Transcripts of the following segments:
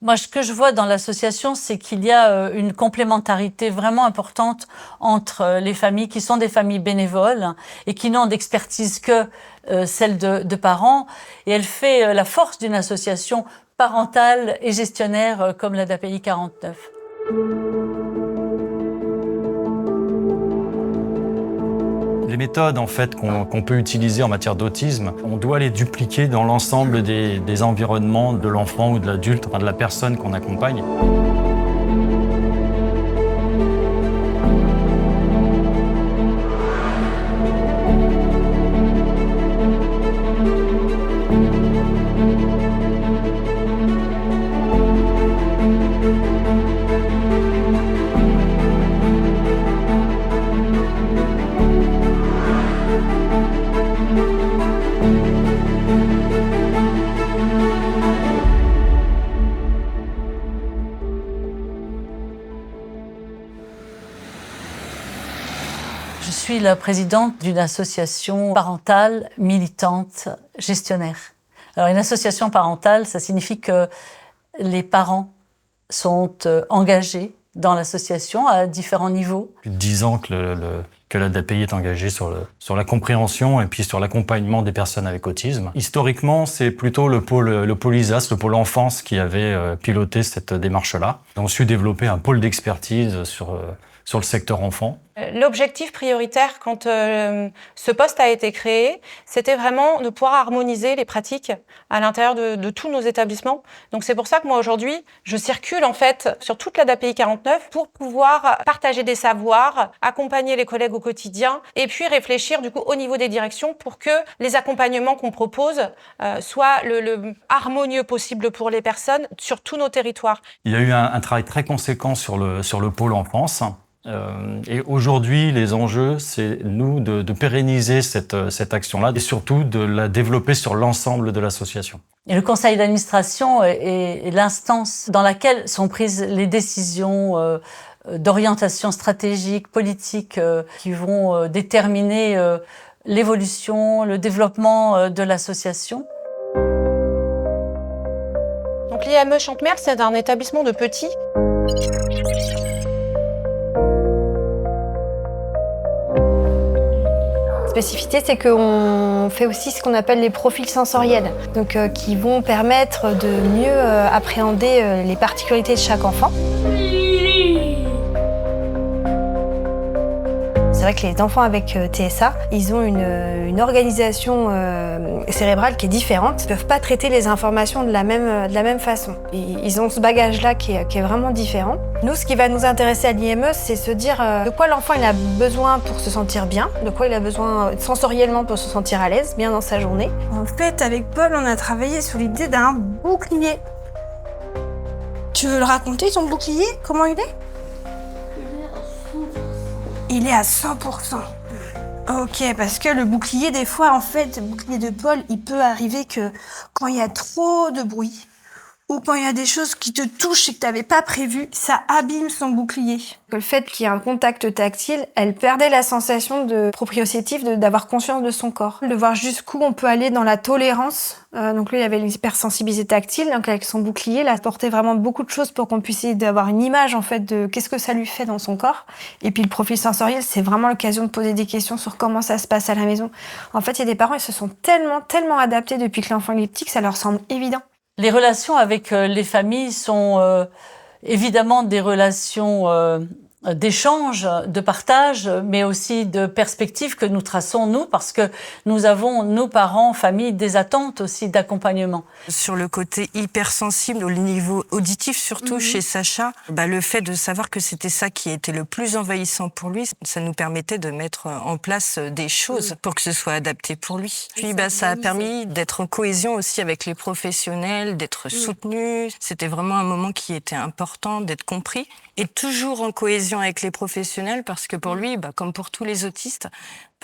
Moi, ce que je vois dans l'association, c'est qu'il y a une complémentarité vraiment importante entre les familles qui sont des familles bénévoles et qui n'ont d'expertise que celle de parents. Et elle fait la force d'une association parentale et gestionnaire comme l'ADAPI 49. Les méthodes en fait, qu'on peut utiliser en matière d'autisme, on doit les dupliquer dans l'ensemble des environnements de l'enfant ou de l'adulte, enfin de la personne qu'on accompagne. Je suis la présidente d'une association parentale, militante, gestionnaire. Alors une association parentale, ça signifie que les parents sont engagés dans l'association à différents niveaux. Depuis 10 ans que l'ADAPI est engagée sur la compréhension et puis sur l'accompagnement des personnes avec autisme. Historiquement, c'est plutôt le pôle ISAS, le pôle enfance, qui avait piloté cette démarche-là. On a su développer un pôle d'expertise sur le secteur enfant. L'objectif prioritaire quand ce poste a été créé, c'était vraiment de pouvoir harmoniser les pratiques à l'intérieur de tous nos établissements. Donc c'est pour ça que moi aujourd'hui, je circule en fait sur toute l'ADAPI 49 pour pouvoir partager des savoirs, accompagner les collègues au quotidien et puis réfléchir du coup au niveau des directions pour que les accompagnements qu'on propose soient le harmonieux possible pour les personnes sur tous nos territoires. Il y a eu un travail très conséquent sur le pôle enfance. Et aujourd'hui, les enjeux, c'est nous de pérenniser cette action-là et surtout de la développer sur l'ensemble de l'association. Et le conseil d'administration est l'instance dans laquelle sont prises les décisions d'orientation stratégique, politique, qui vont déterminer l'évolution, le développement de l'association. Donc l'IME Chantemerle, c'est un établissement de petits. La spécificité, c'est qu'on fait aussi ce qu'on appelle les profils sensoriels, donc qui vont permettre de mieux appréhender les particularités de chaque enfant. C'est vrai que les enfants avec TSA, ils ont une organisation cérébrale qui est différente. Ils ne peuvent pas traiter les informations de la même façon. Ils ont ce bagage-là qui est vraiment différent. Nous, ce qui va nous intéresser à l'IME, c'est se dire de quoi l'enfant il a besoin pour se sentir bien, de quoi il a besoin sensoriellement pour se sentir à l'aise, bien dans sa journée. En fait, avec Paul, on a travaillé sur l'idée d'un bouclier. Tu veux le raconter, ton bouclier? Comment il est? Il est à 100%. Ok, parce que le bouclier, des fois, en fait, le bouclier de Paul, il peut arriver que quand il y a trop de bruit, ou quand il y a des choses qui te touchent et que tu n'avais pas prévu, ça abîme son bouclier. Le fait qu'il y ait un contact tactile, elle perdait la sensation de proprioceptif, d'avoir conscience de son corps, de voir jusqu'où on peut aller dans la tolérance. Donc lui, il avait l'hypersensibilité tactile, donc avec son bouclier, il apportait vraiment beaucoup de choses pour qu'on puisse essayer d'avoir une image en fait de qu'est-ce que ça lui fait dans son corps. Et puis le profil sensoriel, c'est vraiment l'occasion de poser des questions sur comment ça se passe à la maison. En fait, il y a des parents, ils se sont tellement adaptés depuis que l'enfant est petit que ça leur semble évident. Les relations avec les familles sont évidemment des relations d'échange, de partage, mais aussi de perspectives que nous traçons, nous, parce que nous avons, nos parents, familles, des attentes aussi d'accompagnement. Sur le côté hypersensible, au niveau auditif surtout chez Sacha, le fait de savoir que c'était ça qui était le plus envahissant pour lui, ça nous permettait de mettre en place des choses pour que ce soit adapté pour lui. Puis ça a permis d'être en cohésion aussi avec les professionnels, d'être soutenu. C'était vraiment un moment qui était important, d'être compris. Et toujours en cohésion avec les professionnels, parce que pour lui, comme pour tous les autistes,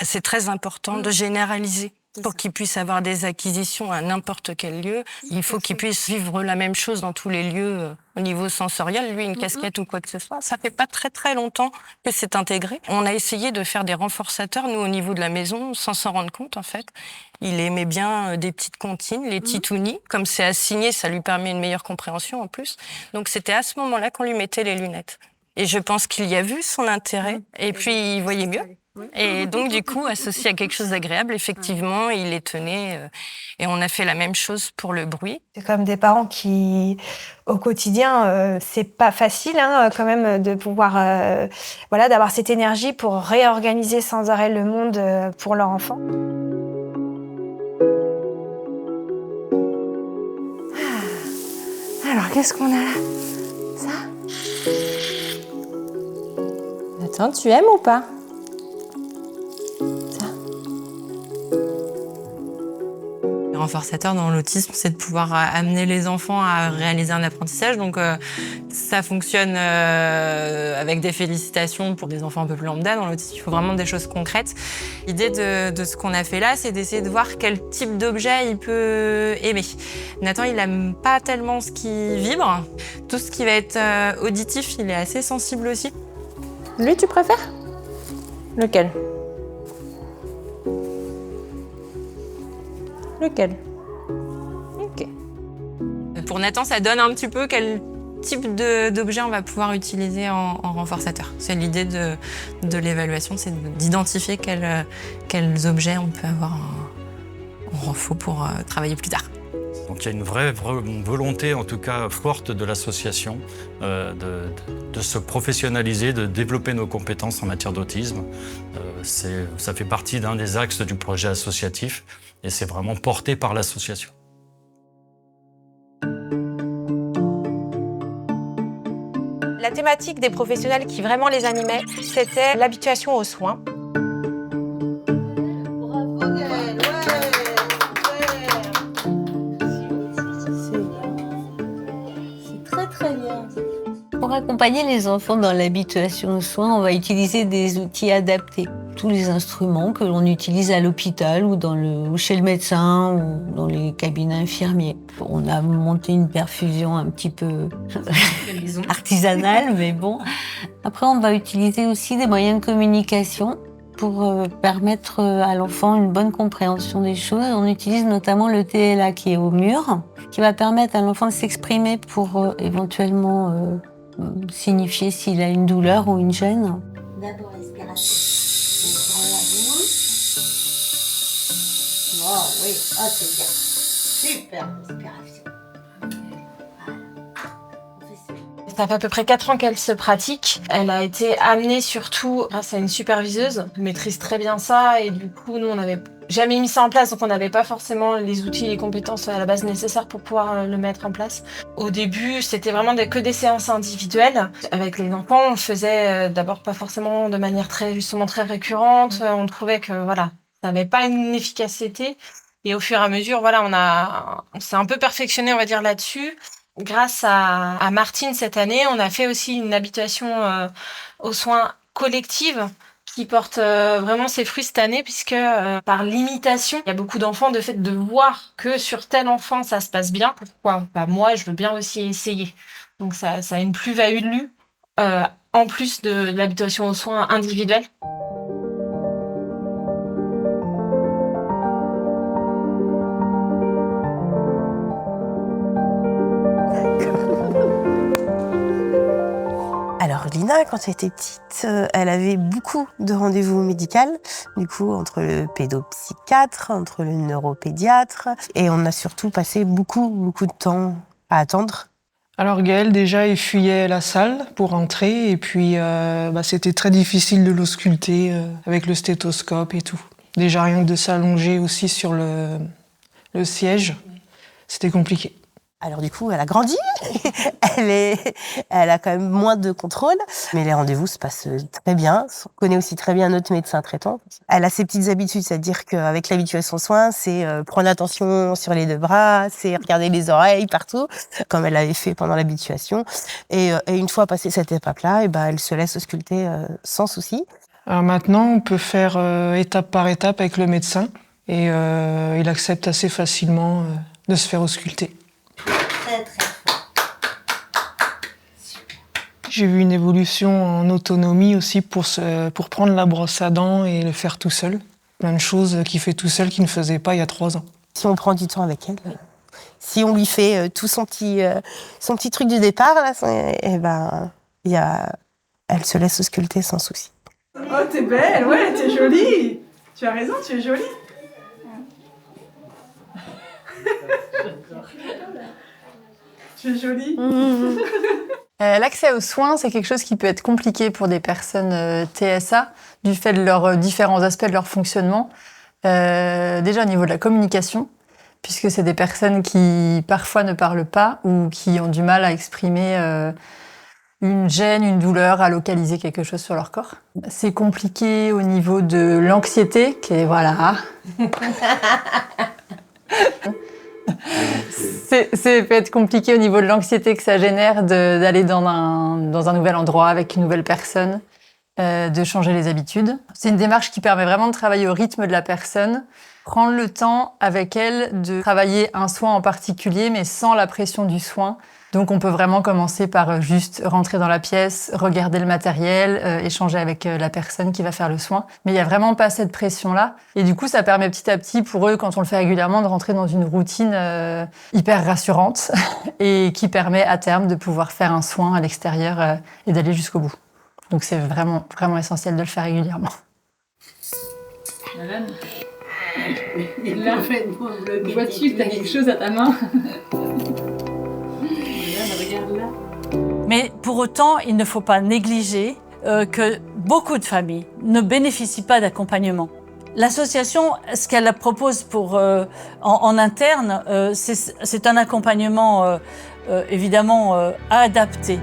c'est très important de généraliser. Pour qu'il puisse avoir des acquisitions à n'importe quel lieu, il faut qu'il puisse vivre la même chose dans tous les lieux au niveau sensoriel. Lui, une casquette ou quoi que ce soit, ça fait pas très longtemps que c'est intégré. On a essayé de faire des renforçateurs, nous, au niveau de la maison, sans s'en rendre compte, en fait. Il aimait bien des petites comptines, les titounis. Comme c'est assigné, ça lui permet une meilleure compréhension en plus. Donc c'était à ce moment-là qu'on lui mettait les lunettes. Et je pense qu'il y a vu son intérêt. Et puis il voyait mieux. Et donc du coup, associé à quelque chose d'agréable, effectivement, il les tenait. Et on a fait la même chose pour le bruit. C'est comme des parents qui, au quotidien, c'est pas facile quand même de pouvoir, d'avoir cette énergie pour réorganiser sans arrêt le monde pour leur enfant. Alors, qu'est-ce qu'on a là? Ça? Attends, tu aimes ou pas? Le renforçateur dans l'autisme, c'est de pouvoir amener les enfants à réaliser un apprentissage. Donc, ça fonctionne avec des félicitations pour des enfants un peu plus lambda. Dans l'autisme, il faut vraiment des choses concrètes. L'idée de ce qu'on a fait là, c'est d'essayer de voir quel type d'objet il peut aimer. Nathan, il aime pas tellement ce qui vibre. Tout ce qui va être auditif, il est assez sensible aussi. Lui, tu préfères? Lequel? Lequel? Ok. Pour Nathan, ça donne un petit peu quel type d'objet on va pouvoir utiliser en renforçateur. C'est l'idée de l'évaluation, c'est d'identifier quels objets on peut avoir en renfo pour travailler plus tard. Donc il y a une vraie volonté, en tout cas forte, de l'association de se professionnaliser, de développer nos compétences en matière d'autisme. Ça fait partie d'un des axes du projet associatif et c'est vraiment porté par l'association. La thématique des professionnels qui vraiment les animait, c'était l'habituation aux soins. Pour accompagner les enfants dans l'habituation aux soins, on va utiliser des outils adaptés. Tous les instruments que l'on utilise à l'hôpital ou chez le médecin ou dans les cabinets infirmiers. On a monté une perfusion un petit peu artisanale, mais bon. Après, on va utiliser aussi des moyens de communication pour permettre à l'enfant une bonne compréhension des choses. On utilise notamment le TLA qui est au mur, qui va permettre à l'enfant de s'exprimer pour éventuellement signifier s'il a une douleur ou une gêne. D'abord respiration. On prend la bouche. Oh oui, oh c'est bien. Super respiration. Ça fait à peu près 4 ans qu'elle se pratique. Elle a été amenée surtout grâce à une superviseuse, qui maîtrise très bien ça. Et du coup, nous, on n'avait jamais mis ça en place, donc on n'avait pas forcément les outils et les compétences à la base nécessaires pour pouvoir le mettre en place. Au début, c'était vraiment que des séances individuelles. Avec les enfants, on le faisait d'abord pas forcément de manière très récurrente. On trouvait que ça n'avait pas une efficacité. Et au fur et à mesure, on s'est un peu perfectionné, on va dire, là-dessus. Grâce à Martine, cette année, on a fait aussi une habituation aux soins collective qui porte vraiment ses fruits cette année, puisque par l'imitation, il y a beaucoup d'enfants, de fait de voir que sur tel enfant, ça se passe bien. Pourquoi pas moi, je veux bien aussi essayer. Donc ça a une plus-value en plus de l'habituation aux soins individuels. Alors Lina, quand elle était petite, elle avait beaucoup de rendez-vous médicaux, du coup entre le pédopsychiatre, entre le neuropédiatre, et on a surtout passé beaucoup de temps à attendre. Alors Gaël, déjà, il fuyait la salle pour entrer, et puis c'était très difficile de l'ausculter avec le stéthoscope et tout. Déjà rien que de s'allonger aussi sur le siège, c'était compliqué. Alors du coup, elle a grandi, elle a quand même moins de contrôle, mais les rendez-vous se passent très bien. On connaît aussi très bien notre médecin traitant. Elle a ses petites habitudes, c'est-à-dire qu'avec l'habituation aux soins, c'est prendre attention sur les 2 bras, c'est regarder les oreilles partout, comme elle avait fait pendant l'habituation. Et une fois passée cette étape-là, elle se laisse ausculter sans souci. Alors maintenant, on peut faire étape par étape avec le médecin, et il accepte assez facilement de se faire ausculter. Très fort. J'ai vu une évolution en autonomie aussi pour prendre la brosse à dents et le faire tout seul. plein de choses qu'il fait tout seul qu'il ne faisait pas il y a 3 ans. Si on prend du temps avec elle, si on lui fait tout son petit truc du départ, là, elle se laisse ausculter sans souci. Oh, t'es belle, ouais, t'es jolie. Tu as raison, tu es jolie. Tu es jolie. L'accès aux soins, c'est quelque chose qui peut être compliqué pour des personnes TSA, du fait de leurs différents aspects de leur fonctionnement. Déjà au niveau de la communication, puisque c'est des personnes qui parfois ne parlent pas ou qui ont du mal à exprimer une gêne, une douleur, à localiser quelque chose sur leur corps. C'est compliqué au niveau de l'anxiété, qui est voilà. C'est peut être compliqué au niveau de l'anxiété que ça génère d'aller dans un nouvel endroit avec une nouvelle personne, de changer les habitudes. C'est une démarche qui permet vraiment de travailler au rythme de la personne, prendre le temps avec elle de travailler un soin en particulier, mais sans la pression du soin. Donc on peut vraiment commencer par juste rentrer dans la pièce, regarder le matériel, échanger avec la personne qui va faire le soin. Mais il n'y a vraiment pas cette pression-là. Et du coup, ça permet petit à petit pour eux, quand on le fait régulièrement, de rentrer dans une routine hyper rassurante et qui permet à terme de pouvoir faire un soin à l'extérieur et d'aller jusqu'au bout. Donc c'est vraiment, vraiment essentiel de le faire régulièrement. Madame, là, vois-tu, t'as quelque chose à ta main? Mais pour autant, il ne faut pas négliger que beaucoup de familles ne bénéficient pas d'accompagnement. L'association, ce qu'elle propose en interne, c'est un accompagnement évidemment adapté.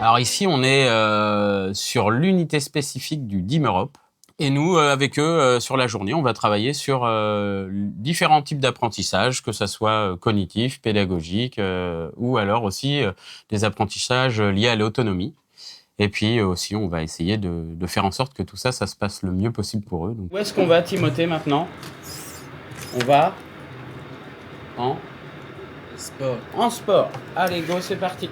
Alors ici, on est sur l'unité spécifique du DIM Europe. Et nous, avec eux, sur la journée, on va travailler sur différents types d'apprentissage, que ce soit cognitif, pédagogique, ou alors aussi des apprentissages liés à l'autonomie. Et puis aussi, on va essayer de faire en sorte que tout ça, ça se passe le mieux possible pour eux. Donc. Où est-ce qu'on va, Timothée, maintenant? On va en sport. En sport. Allez, go, c'est parti.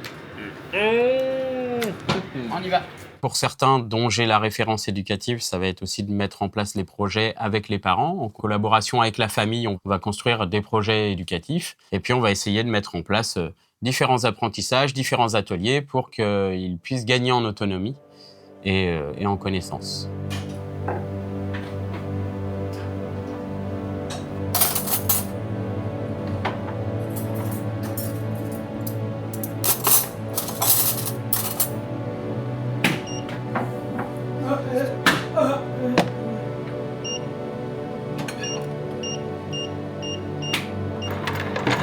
On y va. Pour certains dont j'ai la référence éducative, ça va être aussi de mettre en place les projets avec les parents. En collaboration avec la famille, on va construire des projets éducatifs. Et puis, on va essayer de mettre en place différents apprentissages, différents ateliers pour qu'ils puissent gagner en autonomie et en connaissance.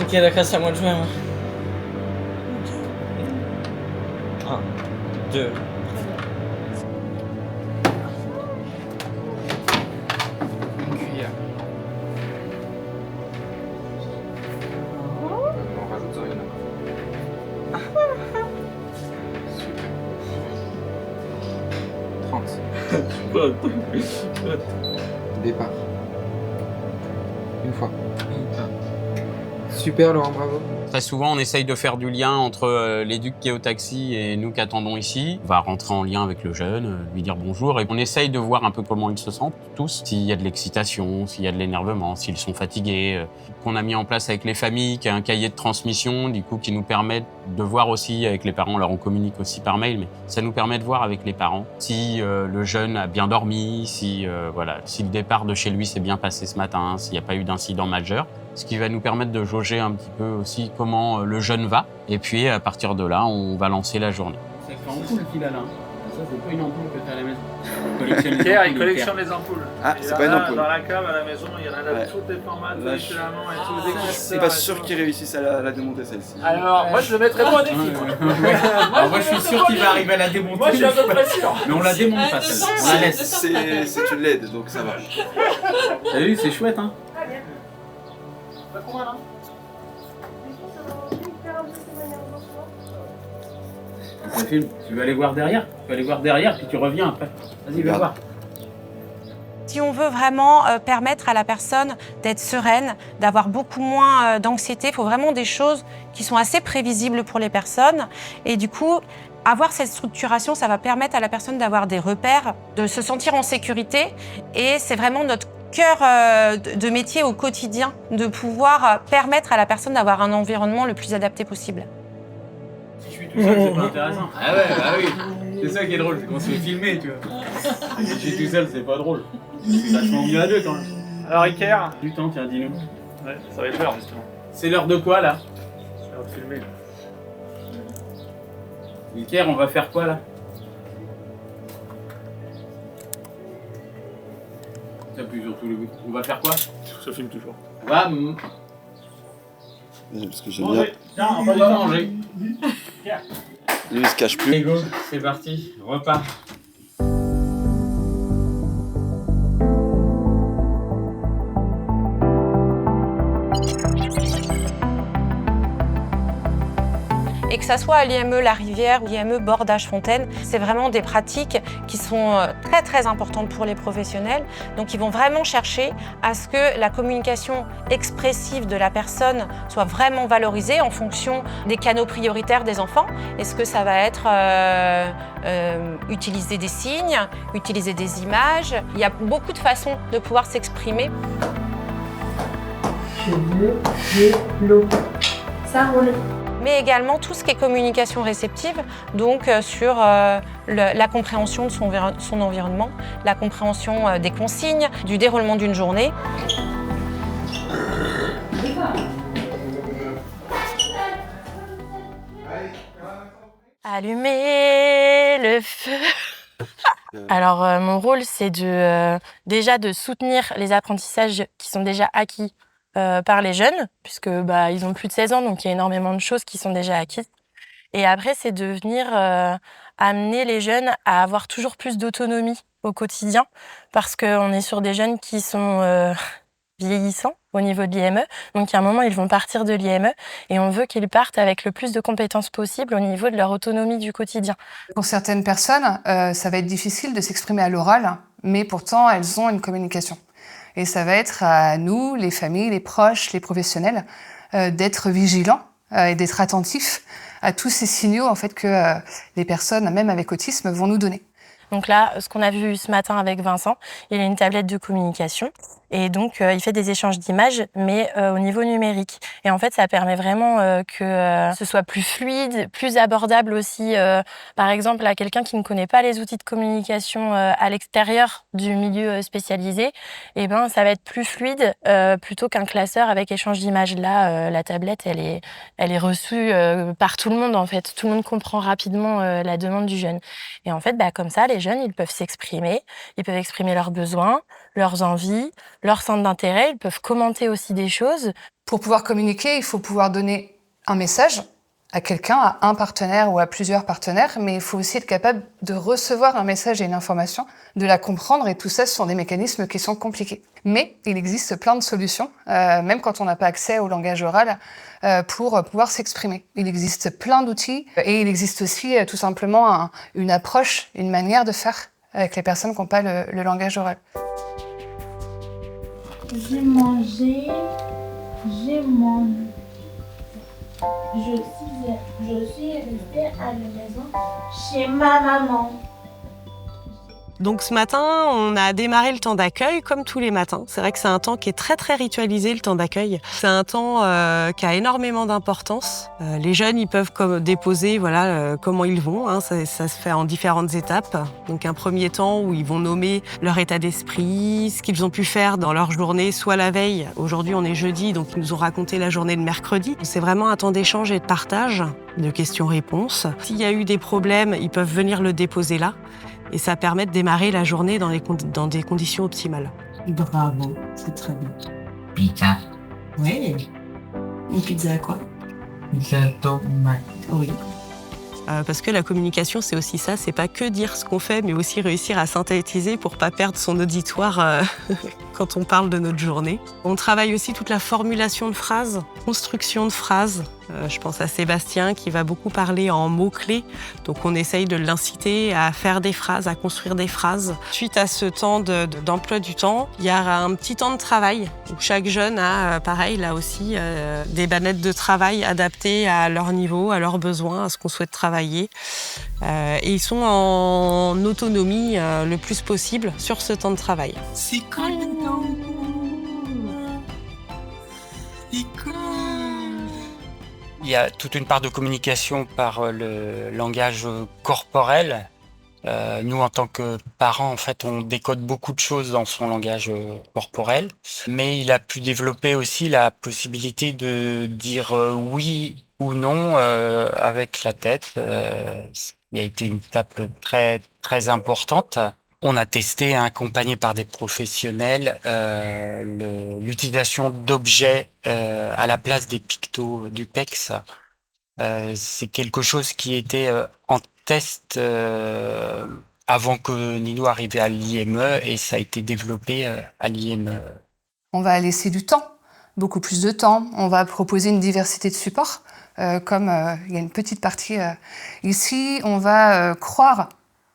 Ok, d'accord, c'est à moi de jouer. 1, 2. Une cuillère. On rajoute ça, Super. 30. Départ. Une fois. Super, Laurent, bravo. Très souvent, on essaye de faire du lien entre l'éduc qui est au taxi et nous qui attendons ici. On va rentrer en lien avec le jeune, lui dire bonjour et on essaye de voir un peu comment ils se sentent tous. S'il y a de l'excitation, s'il y a de l'énervement, s'ils sont fatigués. Qu'on a mis en place avec les familles, qui a un cahier de transmission, du coup, qui nous permet de voir aussi avec les parents. Alors, on communique aussi par mail, mais ça nous permet de voir avec les parents si le jeune a bien dormi, si le départ de chez lui s'est bien passé ce matin, s'il n'y a pas eu d'incident majeur. Ce qui va nous permettre de jauger un petit peu aussi comment le jeune va. Et puis, à partir de là, on va lancer la journée. Ça fait en cool qu'il a là. Ça, c'est pas une ampoule que t'as à la maison. Collectionne les Pierre, il ampoules, collectionne les ampoules. Ah, Il c'est en pas une a ampoule. Dans la cave à la maison, il y en a Ouais. de tous les formats, tous Là, les je- filaments et tous les Je déclencheurs. suis pas sûr qu'ils réussissent à la démonter celle-ci. Alors, moi je le mettrais pas au défi. Alors moi, je suis sûr qu'il va arriver à la démonter. Moi je suis à peu près sûr. Mais on la démonte pas, celle-là. On la laisse. C'est une LED, donc ça va. T'as vu, c'est chouette, hein. Ça filme. Tu veux aller voir derrière? Tu vas aller voir derrière, puis tu reviens après. Vas-y, va voir. Si on veut vraiment permettre à la personne d'être sereine, d'avoir beaucoup moins d'anxiété, il faut vraiment des choses qui sont assez prévisibles pour les personnes. Et du coup, avoir cette structuration, ça va permettre à la personne d'avoir des repères, de se sentir en sécurité. Et c'est vraiment notre cœur de métier au quotidien, de pouvoir permettre à la personne d'avoir un environnement le plus adapté possible. Si je suis tout seul, c'est pas intéressant. Ah ouais, bah oui. C'est ça qui est drôle, c'est qu'on se fait filmer, tu vois. Si je suis tout seul, c'est pas drôle. C'est vachement mieux à deux quand même. Alors Iker. Du temps, tiens, dis-nous. Ouais, ça va être l'heure justement. C'est l'heure de quoi là? C'est l'heure de filmer. Iker, on va faire quoi là? T'appuies sur tous les bouts. On va faire quoi? Ça filme toujours. On va Parce que j'aime bien. manger. Tiens, on va manger. Lui, il se cache plus. Allez, go, c'est parti. Repas. Et que ça soit à l'IME La Rivière ou l'IME Bordage-Fontaine, c'est vraiment des pratiques qui sont très très importantes pour les professionnels. Donc ils vont vraiment chercher à ce que la communication expressive de la personne soit vraiment valorisée en fonction des canaux prioritaires des enfants. Est-ce que ça va être utiliser des signes, utiliser des images? Il y a beaucoup de façons de pouvoir s'exprimer. Je veux de l'eau. Ça roule. Mais également tout ce qui est communication réceptive, donc sur la compréhension de son environnement, la compréhension des consignes, du déroulement d'une journée. Allumer le feu. Alors mon rôle, c'est déjà de soutenir les apprentissages qui sont déjà acquis par les jeunes, puisque ils ont plus de 16 ans, donc il y a énormément de choses qui sont déjà acquises. Et après, c'est de venir amener les jeunes à avoir toujours plus d'autonomie au quotidien, parce qu'on est sur des jeunes qui sont vieillissants au niveau de l'IME. Donc, il y a un moment, ils vont partir de l'IME et on veut qu'ils partent avec le plus de compétences possible au niveau de leur autonomie du quotidien. Pour certaines personnes, ça va être difficile de s'exprimer à l'oral, mais pourtant, elles ont une communication. Et ça va être à nous, les familles, les proches, les professionnels, d'être vigilants et d'être attentifs à tous ces signaux en fait que les personnes, même avec autisme, vont nous donner. Donc là, ce qu'on a vu ce matin avec Vincent, il a une tablette de communication et donc il fait des échanges d'images, mais au niveau numérique. Et en fait, ça permet vraiment que ce soit plus fluide, plus abordable aussi. Par exemple, à quelqu'un qui ne connaît pas les outils de communication à l'extérieur du milieu spécialisé, eh ben ça va être plus fluide plutôt qu'un classeur avec échange d'images. Là, la tablette, elle est reçue par tout le monde en fait. Tout le monde comprend rapidement la demande du jeune. Et en fait, comme ça, les jeunes, ils peuvent s'exprimer, ils peuvent exprimer leurs besoins, leurs envies, leurs centres d'intérêt, ils peuvent commenter aussi des choses. Pour pouvoir communiquer, il faut pouvoir donner un message à quelqu'un, à un partenaire ou à plusieurs partenaires, mais il faut aussi être capable de recevoir un message et une information, de la comprendre, et tout ça, ce sont des mécanismes qui sont compliqués. Mais il existe plein de solutions, même quand on n'a pas accès au langage oral, pour pouvoir s'exprimer. Il existe plein d'outils, et il existe aussi tout simplement une approche, une manière de faire avec les personnes qui n'ont pas le langage oral. J'ai mangé, j'ai mangé. Je suis restée à la maison chez ma maman. Donc ce matin, on a démarré le temps d'accueil comme tous les matins. C'est vrai que c'est un temps qui est très très ritualisé, le temps d'accueil. C'est un temps qui a énormément d'importance. Les jeunes, ils peuvent déposer comment ils vont. Hein. Ça se fait en différentes étapes. Donc un premier temps où ils vont nommer leur état d'esprit, ce qu'ils ont pu faire dans leur journée, soit la veille. Aujourd'hui, on est jeudi, donc ils nous ont raconté la journée de mercredi. C'est vraiment un temps d'échange et de partage, de questions-réponses. S'il y a eu des problèmes, ils peuvent venir le déposer là. Et ça permet de démarrer la journée dans des conditions optimales. Bravo, c'est très bien. Pizza. Oui. Une pizza à quoi? Pizza tomate. Oui. Parce que la communication, c'est aussi ça, c'est pas que dire ce qu'on fait, mais aussi réussir à synthétiser pour pas perdre son auditoire quand on parle de notre journée. On travaille aussi toute la formulation de phrases, construction de phrases. Je pense à Sébastien qui va beaucoup parler en mots-clés, donc on essaye de l'inciter à faire des phrases, à construire des phrases. Suite à ce temps d'emploi du temps, il y a un petit temps de travail où chaque jeune a, pareil, là aussi, des bannettes de travail adaptées à leur niveau, à leurs besoins, à ce qu'on souhaite travailler. Et ils sont en autonomie le plus possible sur ce temps de travail. C'est cool. C'est cool. Il y a toute une part de communication par le langage corporel. Nous, en tant que parents, en fait, on décode beaucoup de choses dans son langage corporel. Mais il a pu développer aussi la possibilité de dire oui ou non avec la tête. Il a été une étape très, très importante. On a testé, accompagné par des professionnels, l'utilisation d'objets à la place des pictos du PEX. C'est quelque chose qui était en test avant que Nino arrive à l'IME et ça a été développé à l'IME. On va laisser du temps, beaucoup plus de temps. On va proposer une diversité de supports, comme il y a une petite partie ici. On va croire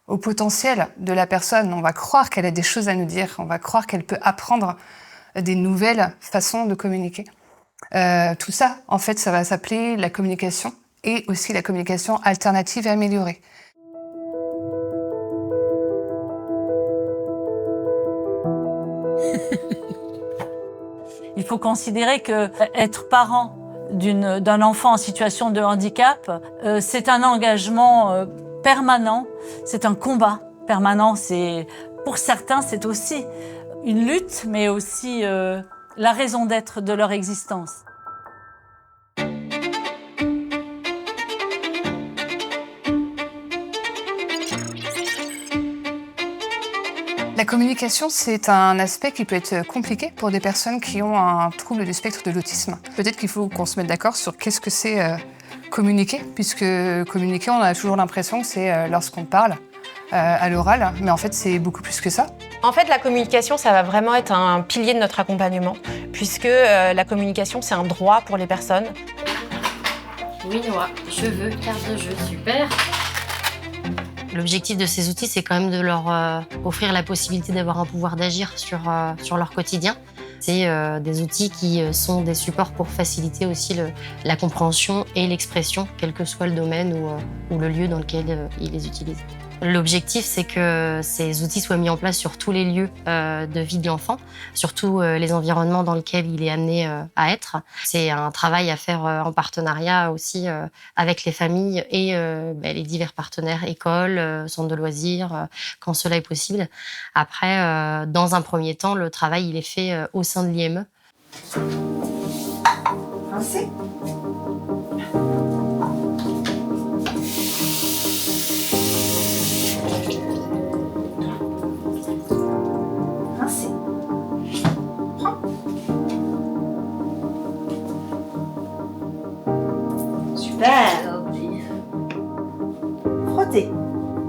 au potentiel de la personne. On va croire qu'elle a des choses à nous dire. On va croire qu'elle peut apprendre des nouvelles façons de communiquer. Tout ça, en fait, ça va s'appeler la communication et aussi la communication alternative et améliorée. Il faut considérer que être parent d'un enfant en situation de handicap, c'est un engagement permanent, c'est un combat permanent. Pour certains, c'est aussi une lutte, mais aussi la raison d'être de leur existence. La communication, c'est un aspect qui peut être compliqué pour des personnes qui ont un trouble du spectre de l'autisme. Peut-être qu'il faut qu'on se mette d'accord sur qu'est-ce que c'est communiquer, puisque communiquer, on a toujours l'impression que c'est lorsqu'on parle à l'oral, mais en fait, c'est beaucoup plus que ça. En fait, la communication, ça va vraiment être un pilier de notre accompagnement, puisque la communication, c'est un droit pour les personnes. Oui, Noah, je veux carte de jeu, super. L'objectif de ces outils, c'est quand même de leur offrir la possibilité d'avoir un pouvoir d'agir sur leur quotidien. C'est des outils qui sont des supports pour faciliter aussi la compréhension et l'expression, quel que soit le domaine ou le lieu dans lequel ils les utilisent. L'objectif, c'est que ces outils soient mis en place sur tous les lieux de vie de l'enfant, surtout les environnements dans lesquels il est amené à être. C'est un travail à faire en partenariat aussi avec les familles et les divers partenaires, écoles, centres de loisirs, quand cela est possible. Après, dans un premier temps, le travail il est fait au sein de l'IME. Rincez. Super. Frottez.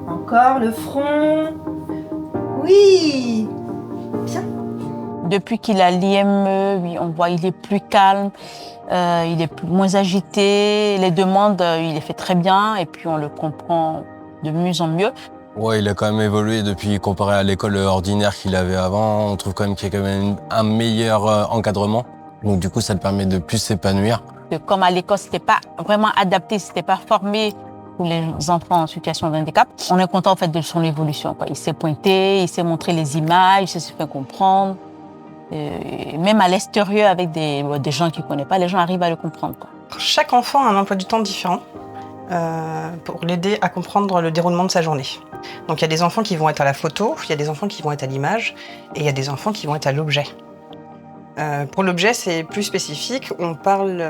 Encore le front. Oui. Bien. Depuis qu'il a l'IME, oui, on voit il est plus calme, il est moins agité. Les demandes, il les fait très bien et puis on le comprend de mieux en mieux. Ouais, il a quand même évolué depuis comparé à l'école ordinaire qu'il avait avant. On trouve quand même qu'il y a quand même un meilleur encadrement. Donc du coup, ça te permet de plus s'épanouir. Comme à l'école, c'était pas vraiment adapté, c'était pas formé pour les enfants en situation de handicap. On est content en fait de son évolution, quoi. Il s'est pointé, il s'est montré les images, il s'est fait comprendre. Et même à l'extérieur avec des gens qu'il ne connaît pas, les gens arrivent à le comprendre, quoi. Chaque enfant a un emploi du temps différent pour l'aider à comprendre le déroulement de sa journée. Donc il y a des enfants qui vont être à la photo, il y a des enfants qui vont être à l'image et il y a des enfants qui vont être à l'objet. Pour l'objet, c'est plus spécifique. On parle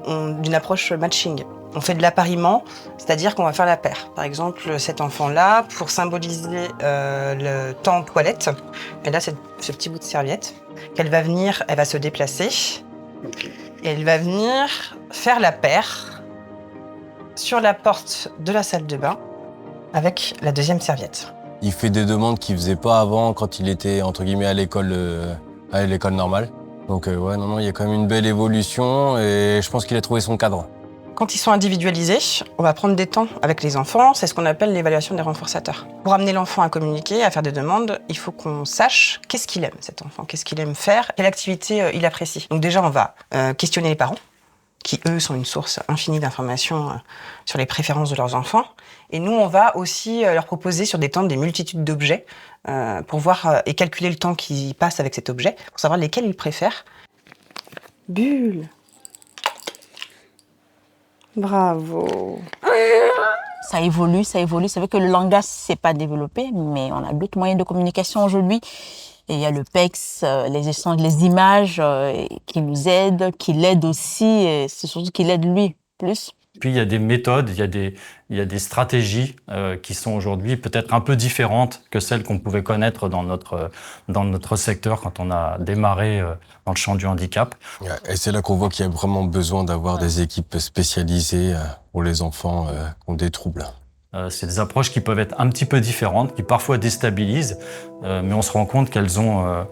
d'une approche matching. On fait de l'appariement, c'est-à-dire qu'on va faire la paire. Par exemple, cet enfant-là, pour symboliser le temps toilette, elle a ce petit bout de serviette qu'elle va venir, elle va se déplacer et elle va venir faire la paire sur la porte de la salle de bain avec la deuxième serviette. Il fait des demandes qu'il faisait pas avant quand il était entre guillemets à l'école normale. Donc ouais, non, il y a quand même une belle évolution et je pense qu'il a trouvé son cadre. Quand ils sont individualisés, on va prendre des temps avec les enfants, c'est ce qu'on appelle l'évaluation des renforçateurs. Pour amener l'enfant à communiquer, à faire des demandes, il faut qu'on sache qu'est-ce qu'il aime, cet enfant, qu'est-ce qu'il aime faire, quelle activité il apprécie. Donc déjà, on va questionner les parents, qui eux sont une source infinie d'informations sur les préférences de leurs enfants. Et nous, on va aussi leur proposer sur des temps des multitudes d'objets pour voir et calculer le temps qu'ils passent avec cet objet, pour savoir lesquels ils préfèrent. Bulle. Bravo. Ça évolue. C'est vrai que le langage ne s'est pas développé, mais on a d'autres moyens de communication aujourd'hui. Et il y a le PEX, les échanges, les images qui nous aident, qui l'aident aussi, et c'est surtout qui l'aident lui plus. Puis il y a des méthodes, il y a des stratégies qui sont aujourd'hui peut-être un peu différentes que celles qu'on pouvait connaître dans notre secteur quand on a démarré dans le champ du handicap. Et c'est là qu'on voit qu'il y a vraiment besoin d'avoir des équipes spécialisées pour les enfants qui ont des troubles. C'est des approches qui peuvent être un petit peu différentes, qui parfois déstabilisent, mais on se rend compte qu'elles ont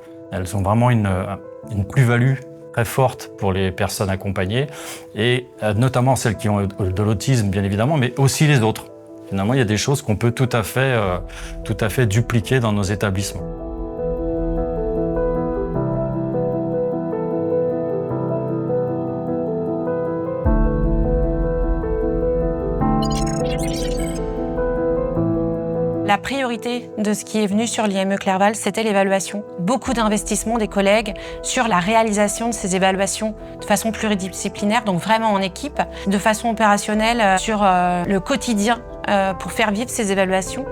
vraiment une plus-value très forte pour les personnes accompagnées, et notamment celles qui ont de l'autisme, bien évidemment, mais aussi les autres. Finalement, il y a des choses qu'on peut tout à fait dupliquer dans nos établissements. La priorité de ce qui est venu sur l'IME Clerval, c'était l'évaluation. Beaucoup d'investissements des collègues sur la réalisation de ces évaluations de façon pluridisciplinaire, donc vraiment en équipe, de façon opérationnelle sur le quotidien pour faire vivre ces évaluations.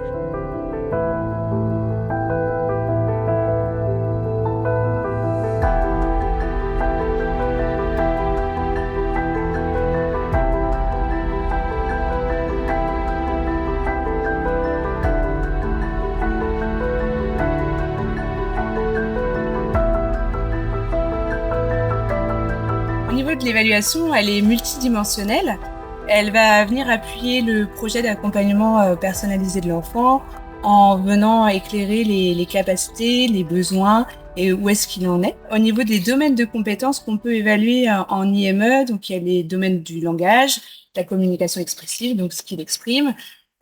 Au niveau de l'évaluation, elle est multidimensionnelle. Elle va venir appuyer le projet d'accompagnement personnalisé de l'enfant en venant éclairer les capacités, les besoins et où est-ce qu'il en est. Au niveau des domaines de compétences qu'on peut évaluer en IME, donc il y a les domaines du langage, la communication expressive, donc ce qu'il exprime.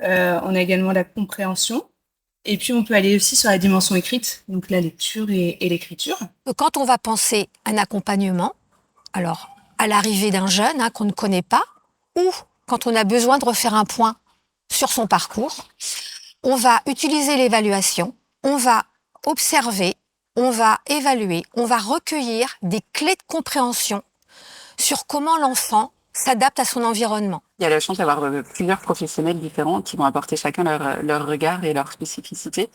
On a également la compréhension. Et puis on peut aller aussi sur la dimension écrite, donc la lecture et l'écriture. Quand on va penser un accompagnement, alors à l'arrivée d'un jeune qu'on ne connaît pas, ou quand on a besoin de refaire un point sur son parcours, on va utiliser l'évaluation, on va observer, on va évaluer, on va recueillir des clés de compréhension sur comment l'enfant s'adapte à son environnement. Il y a la chance d'avoir plusieurs professionnels différents qui vont apporter chacun leur regard et leur spécificité.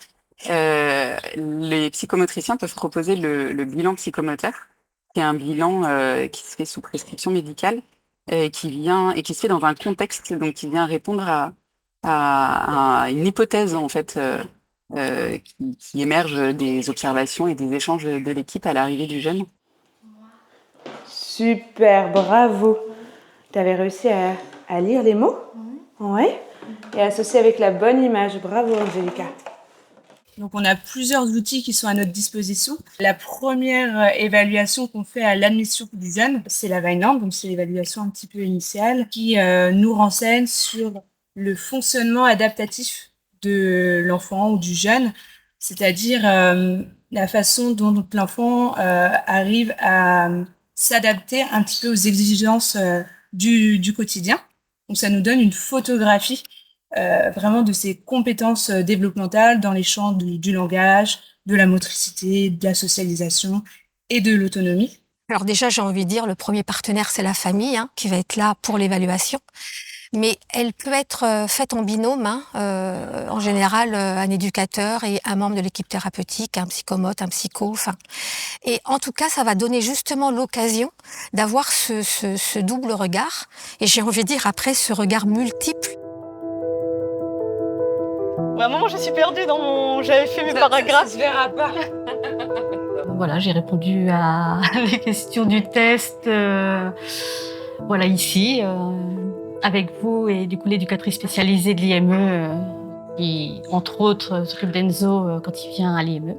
Les psychomotriciens peuvent proposer le bilan psychomoteur, qui est un bilan qui se fait sous prescription médicale, qui se fait dans un contexte, donc qui vient répondre à une hypothèse en fait qui émerge des observations et des échanges de l'équipe à l'arrivée du jeune. Super, bravo. Tu avais réussi à lire les mots ? Ouais. Et associer avec la bonne image. Bravo, Angélica. Donc, on a plusieurs outils qui sont à notre disposition. La première évaluation qu'on fait à l'admission du jeune, c'est la Vineland, donc c'est l'évaluation un petit peu initiale, qui nous renseigne sur le fonctionnement adaptatif de l'enfant ou du jeune, c'est-à-dire la façon dont l'enfant arrive à s'adapter un petit peu aux exigences du quotidien. Donc ça nous donne une photographie vraiment de ses compétences développementales dans les champs du langage, de la motricité, de la socialisation et de l'autonomie. Alors déjà, j'ai envie de dire, le premier partenaire, c'est la famille, qui va être là pour l'évaluation. Mais elle peut être faite en binôme, en général, un éducateur et un membre de l'équipe thérapeutique, un psychomote, un psycho, Et en tout cas, ça va donner justement l'occasion d'avoir ce double regard. Et j'ai envie de dire, après, ce regard multiple. À un moment, je suis perdue dans mon... J'avais fait mes paragraphes. Ça se verra pas. Voilà, j'ai répondu à les questions du test, voilà, ici, avec vous et du coup l'éducatrice spécialisée de l'IME, qui, entre autres, s'occupe d'Enzo quand il vient à l'IME.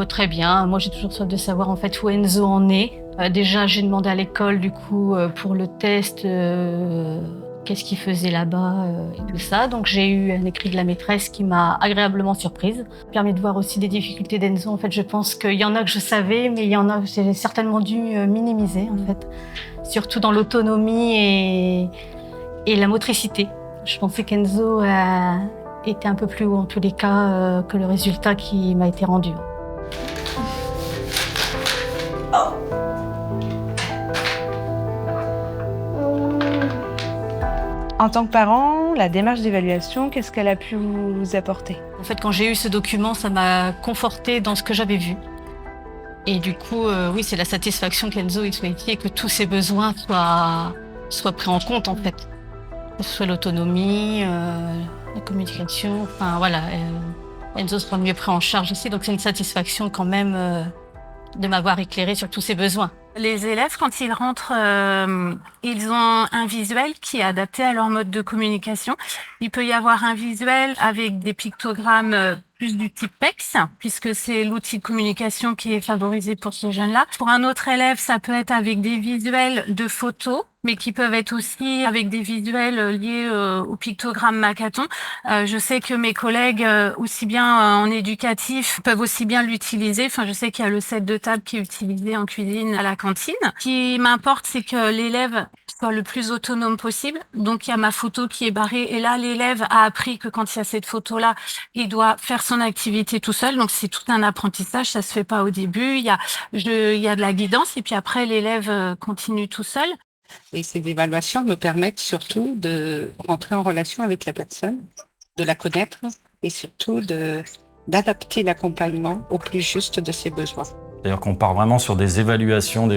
Très bien, moi j'ai toujours soif de savoir en fait où Enzo en est. Déjà, j'ai demandé à l'école, du coup, pour le test, qu'est-ce qu'il faisait là-bas et tout ça. Donc j'ai eu un écrit de la maîtresse qui m'a agréablement surprise. Ça m'a permis de voir aussi des difficultés d'Enzo. En fait, je pense qu'il y en a que je savais, mais il y en a que j'ai certainement dû minimiser, en fait. Surtout dans l'autonomie et la motricité. Je pensais qu'Enzo était un peu plus haut, en tous les cas, que le résultat qui m'a été rendu. En tant que parent, la démarche d'évaluation, qu'est-ce qu'elle a pu vous apporter? En fait, quand j'ai eu ce document, ça m'a confortée dans ce que j'avais vu. Et du coup, oui, c'est la satisfaction qu'Enzo expliquait, que tous ses besoins soient pris en compte, en fait. Que ce soit l'autonomie, la communication, enfin voilà. Enzo sera mieux pris en charge aussi, donc c'est une satisfaction quand même de m'avoir éclairé sur tous ses besoins. Les élèves, quand ils rentrent, ils ont un visuel qui est adapté à leur mode de communication. Il peut y avoir un visuel avec des pictogrammes plus du type PEX, puisque c'est l'outil de communication qui est favorisé pour ce jeune-là. Pour un autre élève, ça peut être avec des visuels de photos, mais qui peuvent être aussi avec des visuels liés au pictogramme Makaton. Je sais que mes collègues, aussi bien en éducatif, peuvent aussi bien l'utiliser. Enfin, je sais qu'il y a le set de table qui est utilisé en cuisine à la cantine. Ce qui m'importe, c'est que l'élève soit le plus autonome possible. Donc, il y a ma photo qui est barrée. Et là, l'élève a appris que quand il y a cette photo-là, il doit faire son activité tout seul. Donc, c'est tout un apprentissage. Ça se fait pas au début. Il y a de la guidance. Et puis après, l'élève continue tout seul. Et ces évaluations me permettent surtout de rentrer en relation avec la personne, de la connaître et surtout d'adapter l'accompagnement au plus juste de ses besoins. C'est-à-dire qu'on part vraiment sur des évaluations,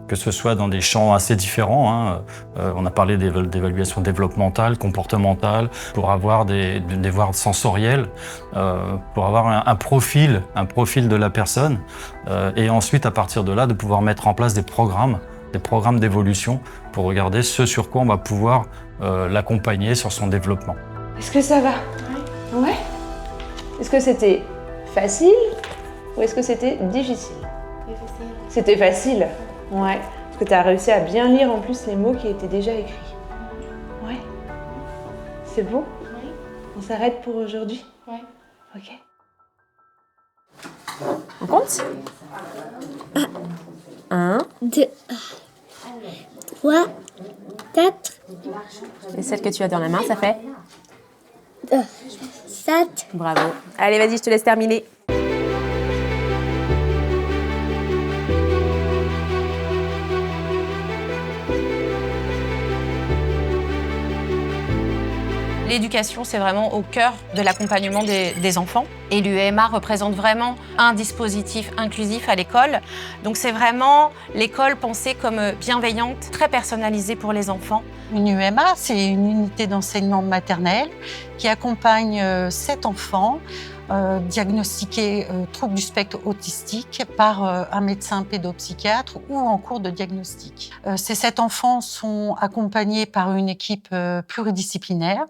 que ce soit dans des champs assez différents. On a parlé d'évaluation développementale, comportementale, pour avoir des voies sensorielles, pour avoir un profil de la personne. Et ensuite, à partir de là, de pouvoir mettre en place des programmes d'évolution pour regarder ce sur quoi on va pouvoir l'accompagner sur son développement. Est-ce que ça va? Ouais. Est-ce que c'était facile ou est-ce que c'était difficile? C'était facile. Ouais. Parce que tu as réussi à bien lire en plus les mots qui étaient déjà écrits. Ouais. C'est bon? Oui. On s'arrête pour aujourd'hui? Ouais. Ok. On compte? 1, 2, 3, 4. Et celle que tu as dans la main, ça fait 7. Bravo. Allez, vas-y, je te laisse terminer. L'éducation, c'est vraiment au cœur de l'accompagnement des enfants. Et l'UEMA représente vraiment un dispositif inclusif à l'école. Donc c'est vraiment l'école pensée comme bienveillante, très personnalisée pour les enfants. Une UEMA, c'est une unité d'enseignement maternel qui accompagne 7 enfants diagnostiqués troubles du spectre autistique par un médecin pédopsychiatre ou en cours de diagnostic. Ces 7 enfants sont accompagnés par une équipe pluridisciplinaire.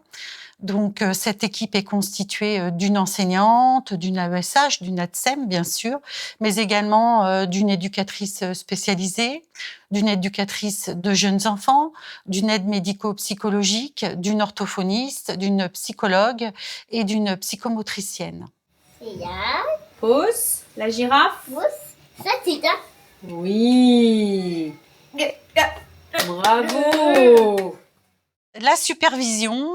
Donc, cette équipe est constituée d'une enseignante, d'une AESH, d'une ATSEM, bien sûr, mais également d'une éducatrice spécialisée, d'une éducatrice de jeunes enfants, d'une aide médico-psychologique, d'une orthophoniste, d'une psychologue et d'une psychomotricienne. Pause. La girafe. Pause. Ça, c'est ça. Oui. Bravo. La supervision,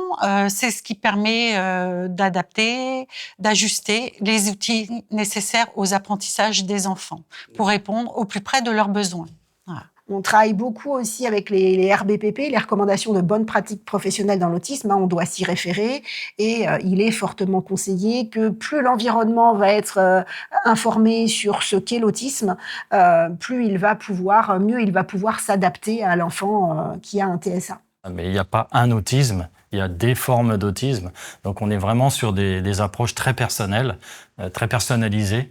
c'est ce qui permet d'adapter, d'ajuster les outils nécessaires aux apprentissages des enfants pour répondre au plus près de leurs besoins. Voilà. On travaille beaucoup aussi avec les RBPP, les recommandations de bonnes pratiques professionnelles dans l'autisme. On doit s'y référer et il est fortement conseillé que plus l'environnement va être informé sur ce qu'est l'autisme, mieux il va pouvoir s'adapter à l'enfant qui a un TSA. Mais il n'y a pas un autisme, il y a des formes d'autisme. Donc on est vraiment sur des approches très personnelles, très personnalisées.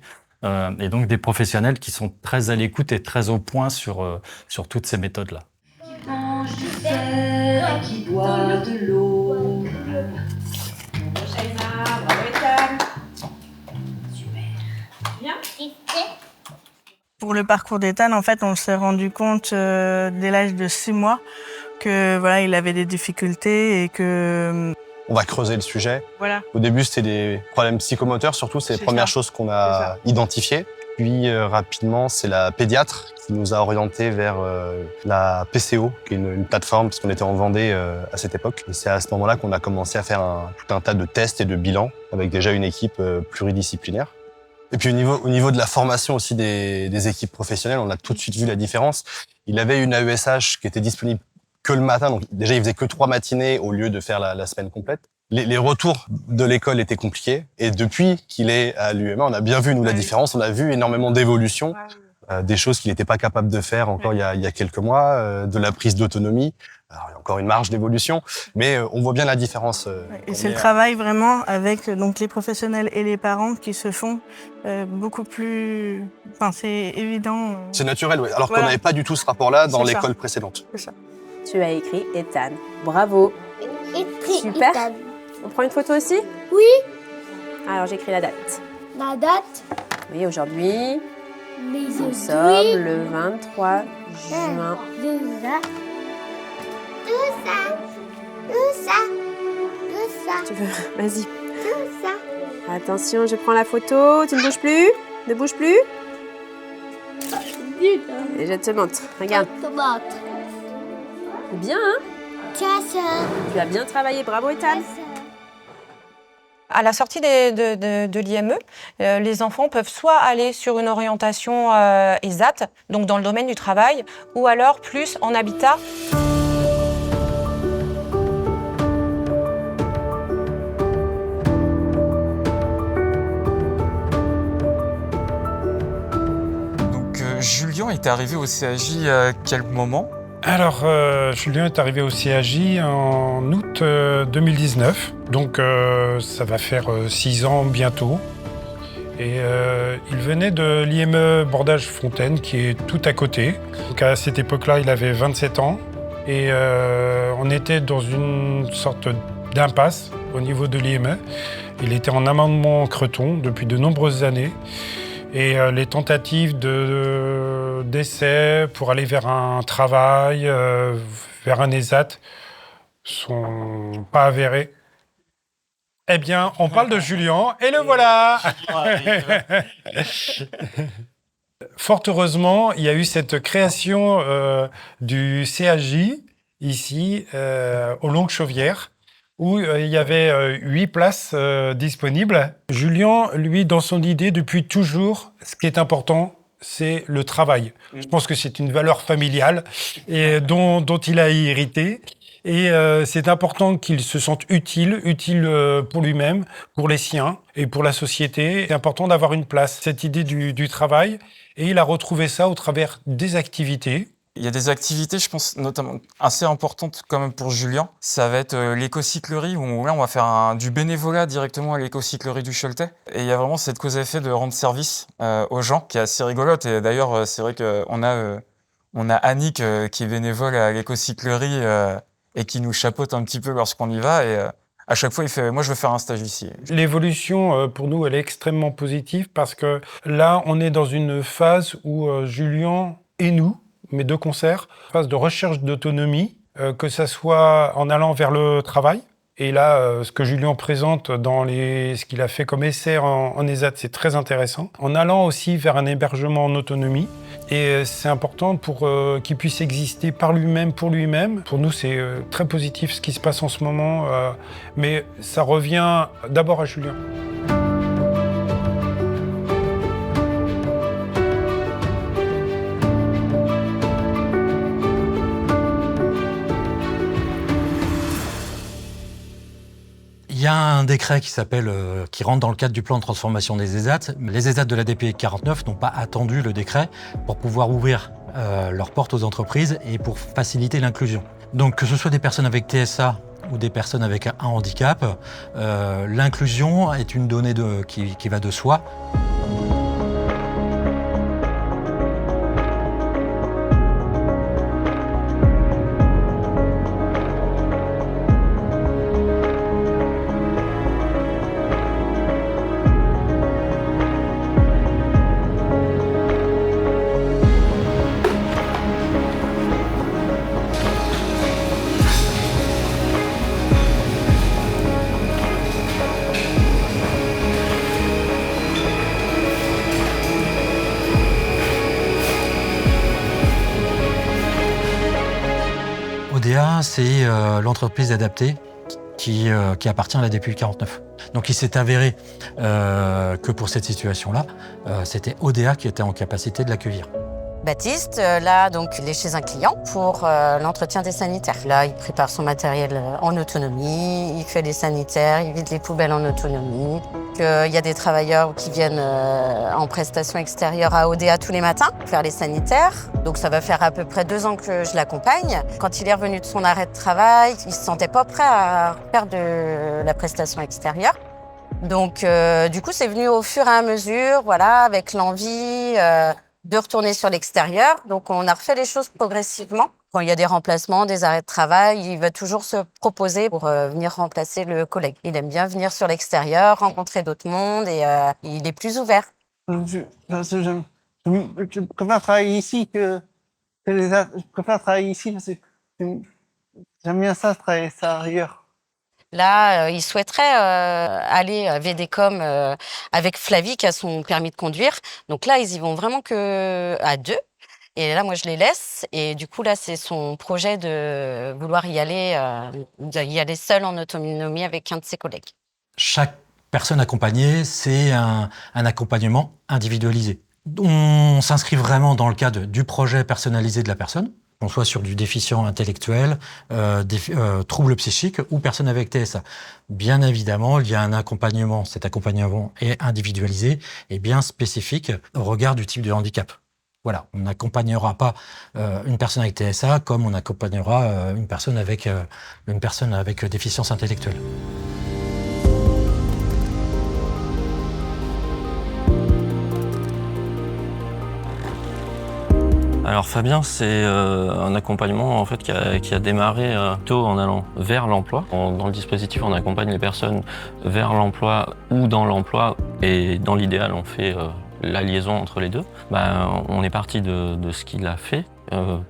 Et donc des professionnels qui sont très à l'écoute et très au point sur toutes ces méthodes-là. Qui mange du fer, qui boit de l'eau. Pour le parcours d'Ethan, en fait, on s'est rendu compte dès l'âge de 6 mois que voilà, il avait des difficultés et que on va creuser le sujet. Voilà. Au début, c'était des problèmes psychomoteurs, surtout, c'est les premières choses qu'on a identifiées. Puis rapidement, c'est la pédiatre qui nous a orientés vers la PCO, qui est une plateforme, parce qu'on était en Vendée à cette époque. Et c'est à ce moment-là qu'on a commencé à faire tout un tas de tests et de bilans, avec déjà une équipe pluridisciplinaire. Et puis au niveau de la formation aussi des équipes professionnelles, on a tout de suite vu la différence. Il avait une AESH qui était disponible que le matin, donc déjà il faisait que 3 matinées au lieu de faire la semaine complète. Les retours de l'école étaient compliqués et depuis qu'il est à l'UMA, on a bien vu nous la différence, on a vu énormément d'évolution, des choses qu'il n'était pas capable de faire encore il y a quelques mois, de la prise d'autonomie. Alors, il y a encore une marge d'évolution, mais on voit bien la différence. Et c'est le travail vraiment avec donc les professionnels et les parents qui se font beaucoup plus. Enfin, c'est évident. C'est naturel, oui. Alors qu'on n'avait pas du tout ce rapport-là dans l'école précédente. C'est ça. Tu as écrit Ethan. Bravo. Super. Ethan. On prend une photo aussi? Oui. Alors j'écris la date. La date. Oui, aujourd'hui. Nous sommes le 23 juin. Tout ça. Tu veux? Vas-y. Tout ça. Attention, je prends la photo. Tu ne bouges plus? Ne bouge plus? Et je te montre. Regarde. Bien, hein? Tu as bien travaillé. Bravo, Ethan. À la sortie de l'IME, les enfants peuvent soit aller sur une orientation ESAT, donc dans le domaine du travail, ou alors plus en habitat. Donc Julien est arrivé au CAJ à quel moment? Alors, Julien est arrivé au CAJ en août 2019, donc ça va faire 6 ans bientôt. Et il venait de l'IME Bordage-Fontaine, qui est tout à côté. Donc à cette époque-là, il avait 27 ans. Et on était dans une sorte d'impasse au niveau de l'IME. Il était en amendement Creton depuis de nombreuses années. Et les tentatives d'essai pour aller vers un travail, vers un ESAT, sont pas avérées. Eh bien, on parle de Julien, et le voilà. Fort heureusement, il y a eu cette création du CAJ, ici, aux Longues-Chauvières, où il y avait 8 places disponibles. Julien, lui, dans son idée, depuis toujours, ce qui est important, c'est le travail. Je pense que c'est une valeur familiale et dont il a hérité. Et c'est important qu'il se sente utile pour lui-même, pour les siens et pour la société. C'est important d'avoir une place, cette idée du travail. Et il a retrouvé ça au travers des activités. Il y a des activités, je pense, notamment assez importantes quand même pour Julien. Ça va être l'écocyclerie, où là, on va faire du bénévolat directement à l'écocyclerie du Choletais. Et il y a vraiment cette cause à effet de rendre service aux gens, qui est assez rigolote. Et d'ailleurs, c'est vrai qu'on a Annick, qui est bénévole à l'écocyclerie et qui nous chapeaute un petit peu lorsqu'on y va. Et à chaque fois, il fait « moi, je veux faire un stage ici ». L'évolution, pour nous, elle est extrêmement positive parce que là, on est dans une phase où Julien et nous, mes 2 concerts, phase de recherche d'autonomie, que ça soit en allant vers le travail Et là, ce que Julien présente dans ce qu'il a fait comme essai en ESAT, c'est très intéressant. En allant aussi vers un hébergement en autonomie. Et c'est important pour qu'il puisse exister par lui-même, pour lui-même. Pour nous, c'est très positif ce qui se passe en ce moment. Mais ça revient d'abord à Julien. Il y a un décret qui rentre dans le cadre du plan de transformation des ESAT. Les ESAT de la DPE 49 n'ont pas attendu le décret pour pouvoir ouvrir leurs portes aux entreprises et pour faciliter l'inclusion. Donc que ce soit des personnes avec TSA ou des personnes avec un handicap, l'inclusion est une donnée qui va de soi. ODA, c'est l'entreprise adaptée qui appartient à la DPE 49. Donc il s'est avéré que pour cette situation-là, c'était ODA qui était en capacité de l'accueillir. Baptiste, là, donc, il est chez un client pour l'entretien des sanitaires. Là, il prépare son matériel en autonomie, il fait les sanitaires, il vide les poubelles en autonomie. Il y a des travailleurs qui viennent en prestation extérieure à ODA tous les matins faire les sanitaires. Donc ça va faire à peu près 2 ans que je l'accompagne. Quand il est revenu de son arrêt de travail, il se sentait pas prêt à faire de la prestation extérieure. Donc du coup, c'est venu au fur et à mesure, voilà, avec l'envie de retourner sur l'extérieur. Donc, on a refait les choses progressivement. Quand il y a des remplacements, des arrêts de travail, il va toujours se proposer pour venir remplacer le collègue. Il aime bien venir sur l'extérieur, rencontrer d'autres mondes et il est plus ouvert. Je préfère travailler ici que les autres. Je préfère travailler ici parce que j'aime bien ça, travailler ça ailleurs. Là, il souhaiterait aller à VDCOM avec Flavie qui a son permis de conduire. Donc là, ils y vont vraiment que à 2. Et là, moi, je les laisse. Et du coup, là, c'est son projet de vouloir y aller seul en autonomie avec un de ses collègues. Chaque personne accompagnée, c'est un accompagnement individualisé. On s'inscrit vraiment dans le cadre du projet personnalisé de la personne, qu'on soit sur du déficient intellectuel, troubles psychiques ou personne avec TSA. Bien évidemment, il y a un accompagnement. Cet accompagnement est individualisé et bien spécifique au regard du type de handicap. Voilà, on n'accompagnera pas une personne avec TSA comme on accompagnera une personne avec déficience intellectuelle. Alors Fabien, c'est un accompagnement en fait qui a démarré tôt en allant vers l'emploi. Dans le dispositif, on accompagne les personnes vers l'emploi ou dans l'emploi et dans l'idéal, on fait la liaison entre les deux. On est parti de ce qu'il a fait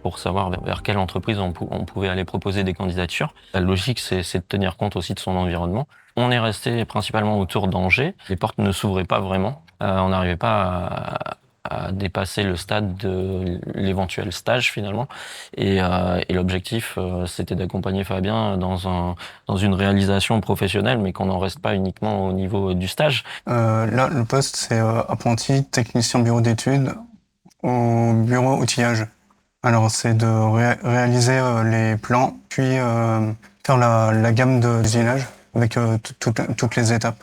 pour savoir vers quelle entreprise on pouvait aller proposer des candidatures. La logique, c'est de tenir compte aussi de son environnement. On est resté principalement autour d'Angers. Les portes ne s'ouvraient pas vraiment. On n'arrivait pas à dépasser le stade de l'éventuel stage finalement. Et l'objectif, c'était d'accompagner Fabien dans une réalisation professionnelle, mais qu'on n'en reste pas uniquement au niveau du stage. Là, le poste, c'est apprenti technicien bureau d'études au bureau outillage. Alors, c'est de réaliser les plans, puis faire la gamme d'usinage avec toutes les étapes.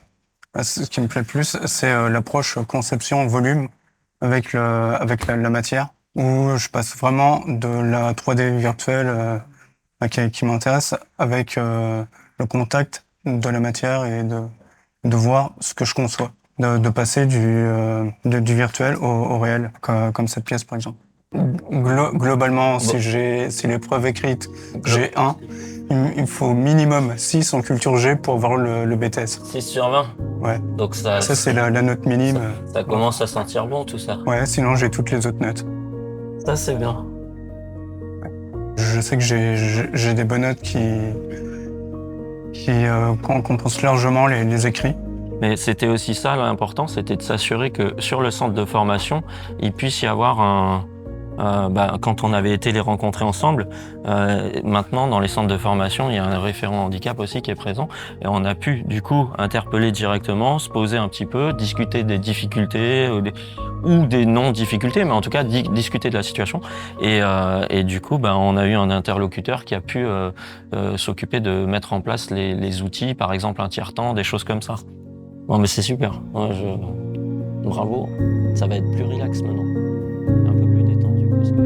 Ce qui me plaît plus, c'est l'approche conception-volume avec la matière, où je passe vraiment de la 3D virtuelle qui m'intéresse avec le contact de la matière et de voir ce que je conçois, de passer du virtuel au réel, comme cette pièce par exemple. Globalement, si l'épreuve écrite, j'ai 1, il me faut minimum 6 en culture G pour avoir le BTS. 6 sur 20 ? Ouais. Donc ça c'est la note minime. Ça commence à sentir bon tout ça. Ouais, sinon j'ai toutes les autres notes. Ça c'est bien. Je sais que j'ai des bonnes notes qui qui compense largement les écrits. Mais c'était aussi ça l'important, c'était de s'assurer que sur le centre de formation, il puisse y avoir quand on avait été les rencontrer ensemble, maintenant dans les centres de formation, il y a un référent handicap aussi qui est présent et on a pu du coup interpeller directement, se poser un petit peu, discuter des difficultés ou des non-difficultés, mais en tout cas discuter de la situation. Et du coup, on a eu un interlocuteur qui a pu s'occuper de mettre en place les outils, par exemple un tiers-temps, des choses comme ça. Bon, mais c'est super. Bravo. Ça va être plus relax maintenant. Un peu plus détendu parce que...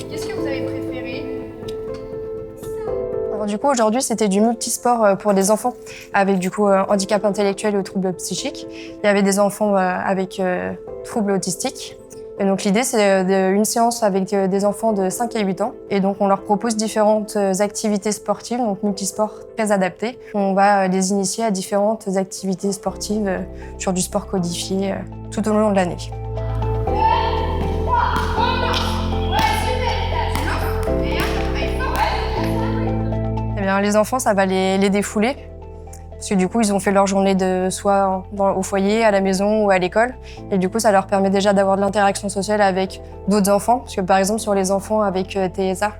Qu'est-ce que vous avez préféré? Alors, du coup, aujourd'hui, c'était du multisport pour les enfants avec du coup handicap intellectuel ou troubles psychiques. Il y avait des enfants avec troubles autistiques. Et donc l'idée, c'est une séance avec des enfants de 5 à 8 ans. Et donc on leur propose différentes activités sportives, donc multisport très adapté. On va les initier à différentes activités sportives sur du sport codifié tout au long de l'année. Eh bien, les enfants, ça va les défouler. Parce que du coup, ils ont fait leur journée soit au foyer, à la maison ou à l'école. Et du coup, ça leur permet déjà d'avoir de l'interaction sociale avec d'autres enfants. Parce que par exemple, sur les enfants avec TSA,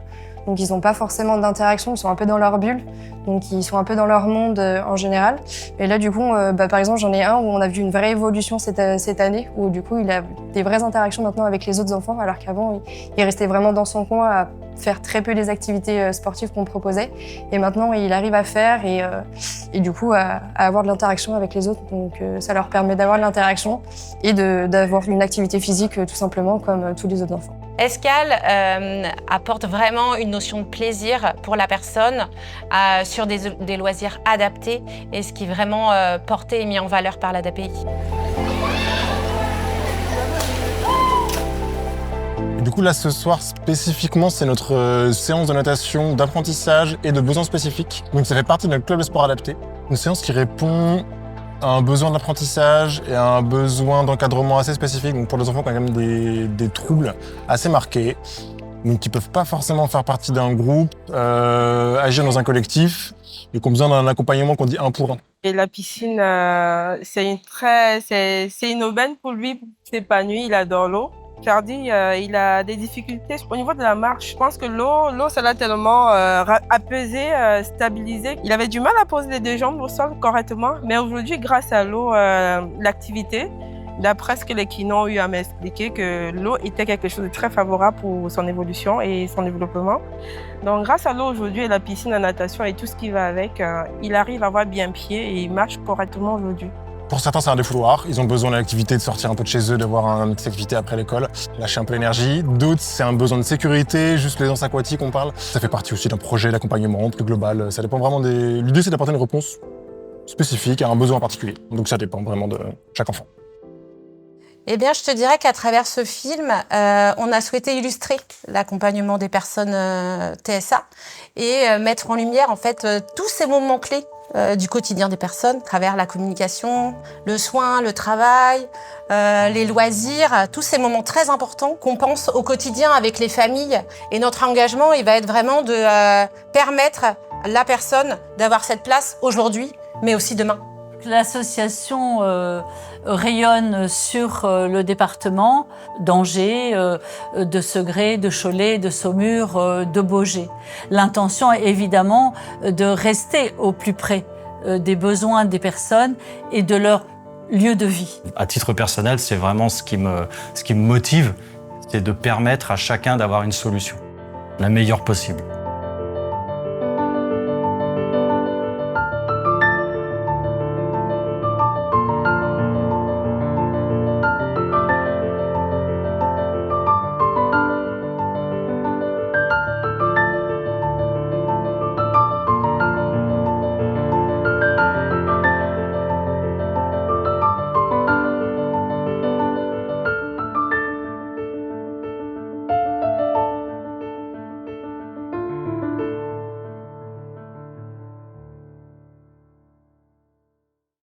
donc ils n'ont pas forcément d'interaction, ils sont un peu dans leur bulle. Donc ils sont un peu dans leur monde en général. Et là, du coup, par exemple, j'en ai un où on a vu une vraie évolution cette année, où du coup, il a des vraies interactions maintenant avec les autres enfants, alors qu'avant, il restait vraiment dans son coin à faire très peu les activités sportives qu'on proposait. Et maintenant, il arrive à faire et du coup, à avoir de l'interaction avec les autres. Donc ça leur permet d'avoir de l'interaction et d'avoir une activité physique tout simplement comme tous les autres enfants. Escale apporte vraiment une notion de plaisir pour la personne sur des loisirs adaptés et ce qui est vraiment porté et mis en valeur par l'ADAPI. Du coup, là, ce soir, spécifiquement, c'est notre séance de natation, d'apprentissage et de besoins spécifiques. Donc, ça fait partie de notre club de sport adapté. Une séance qui répond à un besoin d'apprentissage et à un besoin d'encadrement assez spécifique. Donc, pour les enfants qui ont quand même des troubles assez marqués, donc qui ne peuvent pas forcément faire partie d'un groupe, agir dans un collectif, et qui ont besoin d'un accompagnement qu'on dit 1 pour 1. Et la piscine, c'est une aubaine pour lui, pour s'épanouir, il adore l'eau. Cardi, il a des difficultés au niveau de la marche. Je pense que l'eau, ça l'a tellement apaisé, stabilisé. Il avait du mal à poser les 2 jambes au sol correctement, mais aujourd'hui, grâce à l'eau, l'activité, d'après ce que les kinés ont eu à m'expliquer, que l'eau était quelque chose de très favorable pour son évolution et son développement. Donc grâce à l'eau aujourd'hui et la piscine, la natation et tout ce qui va avec, il arrive à avoir bien pied et il marche correctement aujourd'hui. Pour certains, c'est un défouloir. Ils ont besoin de l'activité, de sortir un peu de chez eux, d'avoir une petite activité après l'école, lâcher un peu l'énergie. D'autres, c'est un besoin de sécurité, juste les danses aquatiques, on parle. Ça fait partie aussi d'un projet d'accompagnement plus global. Ça dépend vraiment des... L'idée, c'est d'apporter une réponse spécifique à un besoin en particulier. Donc ça dépend vraiment de chaque enfant. Eh bien, je te dirais qu'à travers ce film, on a souhaité illustrer l'accompagnement des personnes TSA et mettre en lumière en fait tous ces moments clés du quotidien des personnes, à travers la communication, le soin, le travail, les loisirs, tous ces moments très importants qu'on pense au quotidien avec les familles. Et notre engagement, il va être vraiment de permettre à la personne d'avoir cette place aujourd'hui, mais aussi demain. L'association rayonne sur le département d'Angers, de Segré, de Cholet, de Saumur, de Baugé. L'intention est évidemment de rester au plus près des besoins des personnes et de leur lieu de vie. À titre personnel, c'est vraiment ce qui me motive, c'est de permettre à chacun d'avoir une solution, la meilleure possible.